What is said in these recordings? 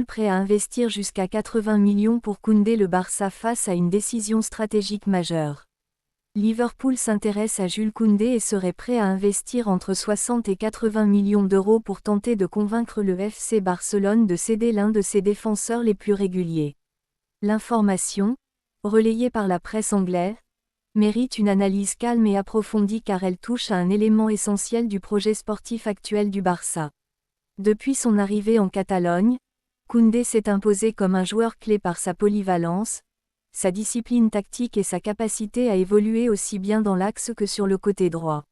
Liverpool prêt à investir jusqu'à 80 millions pour Koundé. Le Barça face à une décision stratégique majeure. Liverpool s'intéresse à Jules Koundé et serait prêt à investir entre 60 et 80 millions d'euros pour tenter de convaincre le FC Barcelone de céder l'un de ses défenseurs les plus réguliers. L'information, relayée par la presse anglaise, mérite une analyse calme et approfondie car elle touche à un élément essentiel du projet sportif actuel du Barça. Depuis son arrivée en Catalogne, Koundé s'est imposé comme un joueur clé par sa polyvalence, sa discipline tactique et sa capacité à évoluer aussi bien dans l'axe que sur le côté droit.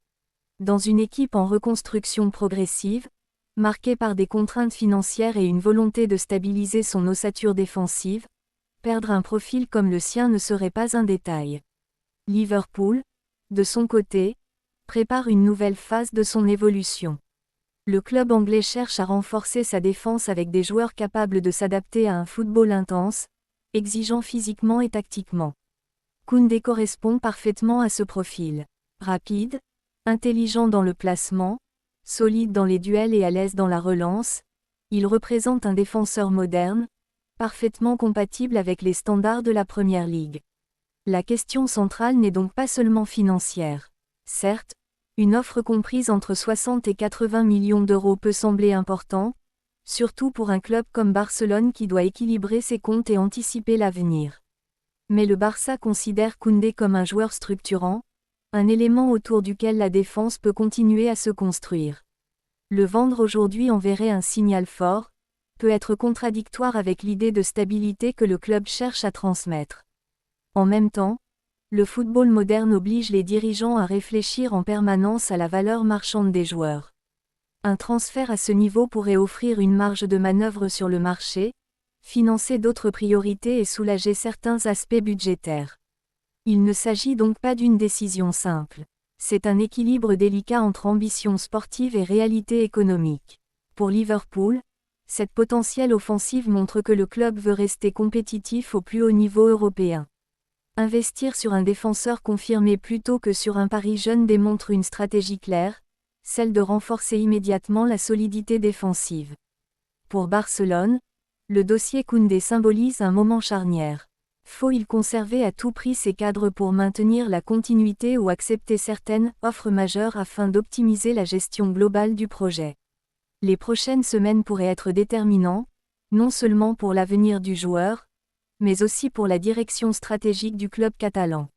Dans une équipe en reconstruction progressive, marquée par des contraintes financières et une volonté de stabiliser son ossature défensive, perdre un profil comme le sien ne serait pas un détail. Liverpool, de son côté, prépare une nouvelle phase de son évolution. Le club anglais cherche à renforcer sa défense avec des joueurs capables de s'adapter à un football intense, exigeant physiquement et tactiquement. Koundé correspond parfaitement à ce profil. Rapide, intelligent dans le placement, solide dans les duels et à l'aise dans la relance, il représente un défenseur moderne, parfaitement compatible avec les standards de la Première Ligue. La question centrale n'est donc pas seulement financière. Certes, une offre comprise entre 60 et 80 millions d'euros peut sembler importante, surtout pour un club comme Barcelone qui doit équilibrer ses comptes et anticiper l'avenir. Mais le Barça considère Koundé comme un joueur structurant, un élément autour duquel la défense peut continuer à se construire. Le vendre aujourd'hui enverrait un signal fort, peut être contradictoire avec l'idée de stabilité que le club cherche à transmettre. En même temps, le football moderne oblige les dirigeants à réfléchir en permanence à la valeur marchande des joueurs. Un transfert à ce niveau pourrait offrir une marge de manœuvre sur le marché, financer d'autres priorités et soulager certains aspects budgétaires. Il ne s'agit donc pas d'une décision simple. C'est un équilibre délicat entre ambition sportive et réalité économique. Pour Liverpool, cette potentielle offensive montre que le club veut rester compétitif au plus haut niveau européen. Investir sur un défenseur confirmé plutôt que sur un pari jeune démontre une stratégie claire, celle de renforcer immédiatement la solidité défensive. Pour Barcelone, le dossier Koundé symbolise un moment charnière. Faut-il conserver à tout prix ces cadres pour maintenir la continuité ou accepter certaines offres majeures afin d'optimiser la gestion globale du projet? Les prochaines semaines pourraient être déterminantes, non seulement pour l'avenir du joueur, mais aussi pour la direction stratégique du club catalan.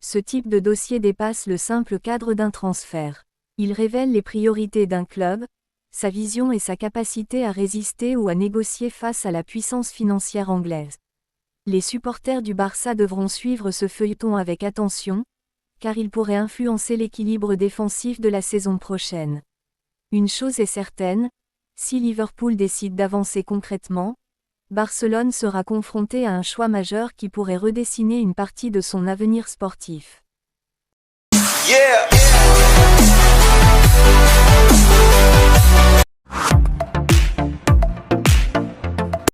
Ce type de dossier dépasse le simple cadre d'un transfert. Il révèle les priorités d'un club, sa vision et sa capacité à résister ou à négocier face à la puissance financière anglaise. Les supporters du Barça devront suivre ce feuilleton avec attention, car il pourrait influencer l'équilibre défensif de la saison prochaine. Une chose est certaine, si Liverpool décide d'avancer concrètement, Barcelone sera confronté à un choix majeur qui pourrait redessiner une partie de son avenir sportif. Yeah.